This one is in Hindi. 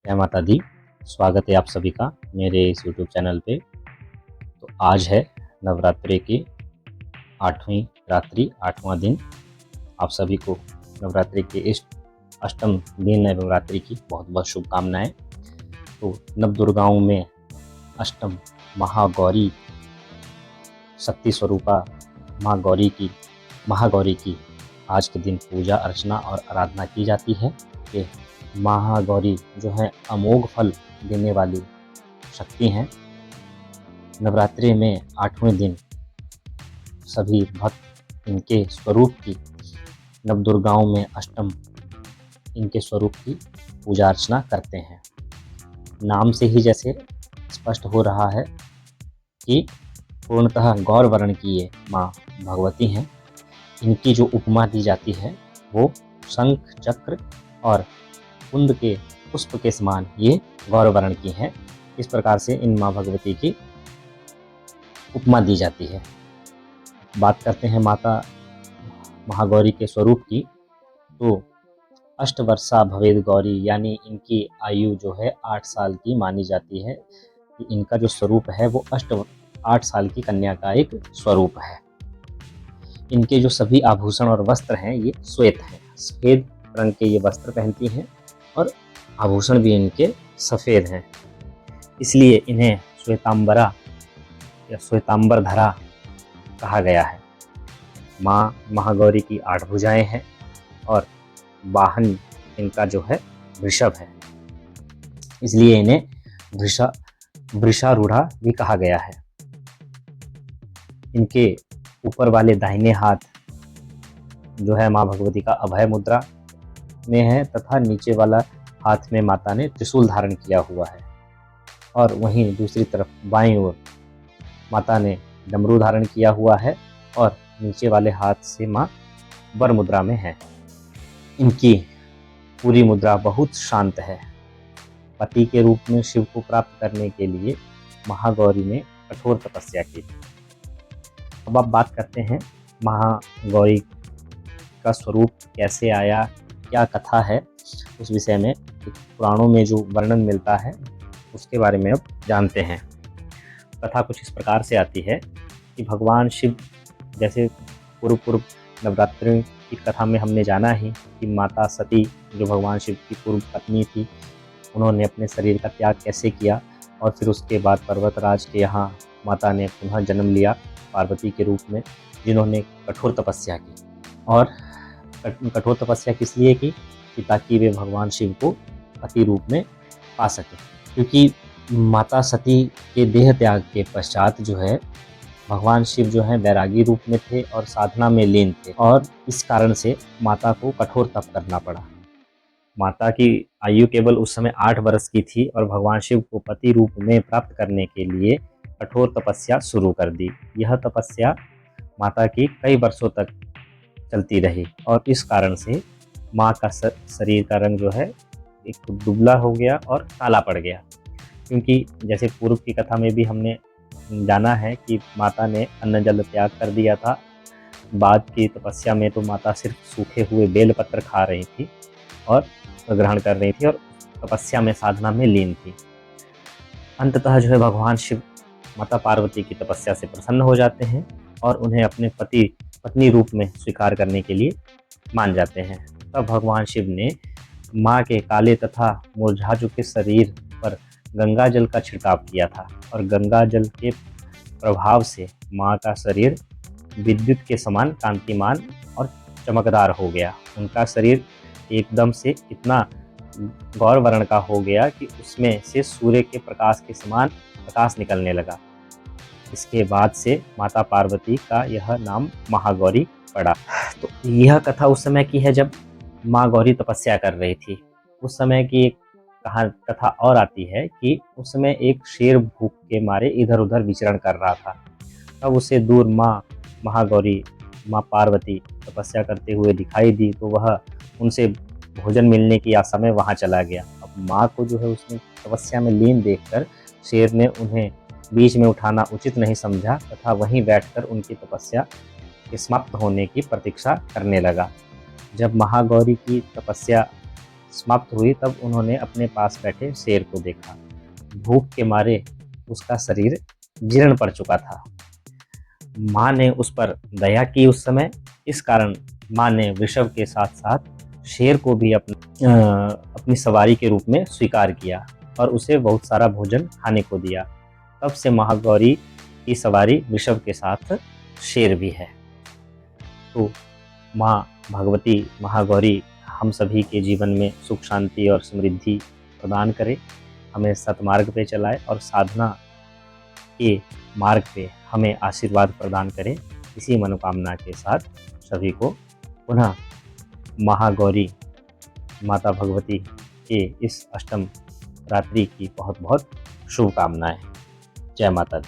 जय माता दी। स्वागत है आप सभी का मेरे इस यूट्यूब चैनल पे। तो आज है नवरात्रि की 8वीं रात्रि, 8वां दिन। आप सभी को नवरात्रि के इस अष्टम दिन एवं रात्रि की बहुत बहुत शुभकामनाएं। तो नवदुर्गाओं में अष्टम महागौरी शक्ति स्वरूपा महागौरी की आज के दिन पूजा अर्चना और आराधना की जाती है। कि महागौरी जो है अमोघ फल देने वाली शक्ति हैं। नवरात्रि में 8वें दिन सभी भक्त इनके स्वरूप की, नवदुर्गाओं में अष्टम इनके स्वरूप की पूजा अर्चना करते हैं। नाम से ही जैसे स्पष्ट हो रहा है कि पूर्णतः गौर वर्ण की ये माँ भगवती हैं। इनकी जो उपमा दी जाती है वो शंख चक्र और कुंद के पुष्प के समान ये गौर वर्ण की हैं। इस प्रकार से इन माँ भगवती की उपमा दी जाती है। बात करते हैं माता महागौरी के स्वरूप की, तो अष्टवर्षा भवेद गौरी, यानी इनकी आयु जो है 8 साल की मानी जाती है। कि इनका जो स्वरूप है वो 8 साल की कन्या का एक स्वरूप है। इनके जो सभी आभूषण और वस्त्र हैं ये श्वेत हैं। सफ़ेद रंग के ये वस्त्र पहनती हैं और आभूषण भी इनके सफ़ेद हैं। इसलिए इन्हें श्वेतांबरा या श्वेतांबरधरा कहा गया है। माँ महागौरी की 8 भुजाएं हैं और वाहन इनका जो है वृषभ है, इसलिए इन्हें वृषारूढ़ा भी कहा गया है। इनके ऊपर वाले दाहिने हाथ जो है माँ भगवती का अभय मुद्रा में है, तथा नीचे वाला हाथ में माता ने त्रिशूल धारण किया हुआ है। और वहीं दूसरी तरफ बाईं ओर माता ने डमरू धारण किया हुआ है और नीचे वाले हाथ से माँ वर मुद्रा में है। इनकी पूरी मुद्रा बहुत शांत है। पति के रूप में शिव को प्राप्त करने के लिए महागौरी ने कठोर तपस्या की थी। अब आप बात करते हैं महागौरी का स्वरूप कैसे आया, क्या कथा है, उस विषय में पुराणों में जो वर्णन मिलता है उसके बारे में अब जानते हैं। कथा कुछ इस प्रकार से आती है कि भगवान शिव, जैसे पूर्व नवरात्रि की कथा में हमने जाना ही कि माता सती जो भगवान शिव की पूर्व पत्नी थी, उन्होंने अपने शरीर का त्याग कैसे किया और फिर उसके बाद पर्वतराज के यहाँ माता ने पुनः जन्म लिया पार्वती के रूप में, जिन्होंने कठोर तपस्या की। और कठोर तपस्या किस लिए की कि ताकि वे भगवान शिव को पति रूप में पा सके। क्योंकि माता सती के देह त्याग के पश्चात जो है भगवान शिव जो है वैरागी रूप में थे और साधना में लीन थे, और इस कारण से माता को कठोर तप करना पड़ा। माता की आयु केवल उस समय 8 वर्ष की थी और भगवान शिव को पति रूप में प्राप्त करने के लिए कठोर तपस्या शुरू कर दी। यह तपस्या माता की कई वर्षों तक चलती रही और इस कारण से माँ का शरीर का रंग जो है एक दुबला हो गया और काला पड़ गया। क्योंकि जैसे पूर्व की कथा में भी हमने जाना है कि माता ने अन्न जल त्याग कर दिया था। बाद की तपस्या में तो माता सिर्फ सूखे हुए बेलपत्र खा रही थी और ग्रहण कर रही थी और तपस्या में, साधना में लीन थी। अंततः जो है भगवान शिव माता पार्वती की तपस्या से प्रसन्न हो जाते हैं और उन्हें अपने पत्नी रूप में स्वीकार करने के लिए मान जाते हैं। तब भगवान शिव ने माँ के काले तथा मुरझा चुके शरीर पर गंगा जल का छिड़काव किया था और गंगा जल के प्रभाव से माँ का शरीर विद्युत के समान कांतिमान और चमकदार हो गया। उनका शरीर एकदम से इतना गौर वर्ण का हो गया कि उसमें से सूर्य के प्रकाश के समान प्रकाश निकलने लगा। इसके बाद से माता पार्वती का यह नाम महागौरी पड़ा। तो यह कथा उस समय की है जब माँ गौरी तपस्या कर रही थी। उस समय की एक कथा और आती है कि उस समय एक शेर भूख के मारे इधर उधर विचरण कर रहा था। तब उसे दूर महागौरी माँ पार्वती तपस्या करते हुए दिखाई दी, तो वह उनसे भोजन मिलने की आशा में वहाँ चला गया। अब माँ को जो है उसने तपस्या में लीन देखकर शेर ने उन्हें बीच में उठाना उचित नहीं समझा तथा वहीं बैठकर उनकी तपस्या के समाप्त होने की प्रतीक्षा करने लगा। जब महागौरी की तपस्या समाप्त हुई तब उन्होंने अपने पास बैठे शेर को देखा। भूख के मारे उसका शरीर जीर्ण पड़ चुका था। माँ ने उस पर दया की उस समय, इस कारण माँ ने वृषभ के साथ साथ शेर को भी अपनी सवारी के रूप में स्वीकार किया और उसे बहुत सारा भोजन खाने को दिया। तब से महागौरी की सवारी वृषभ के साथ शेर भी है। तो माँ भगवती महागौरी हम सभी के जीवन में सुख शांति और समृद्धि प्रदान करे, हमें सतमार्ग पे चलाए और साधना के मार्ग पे हमें आशीर्वाद प्रदान करें। इसी मनोकामना के साथ सभी को पुनः महागौरी माता भगवती के इस अष्टम रात्रि की बहुत बहुत शुभकामनाएं। जय माता दी।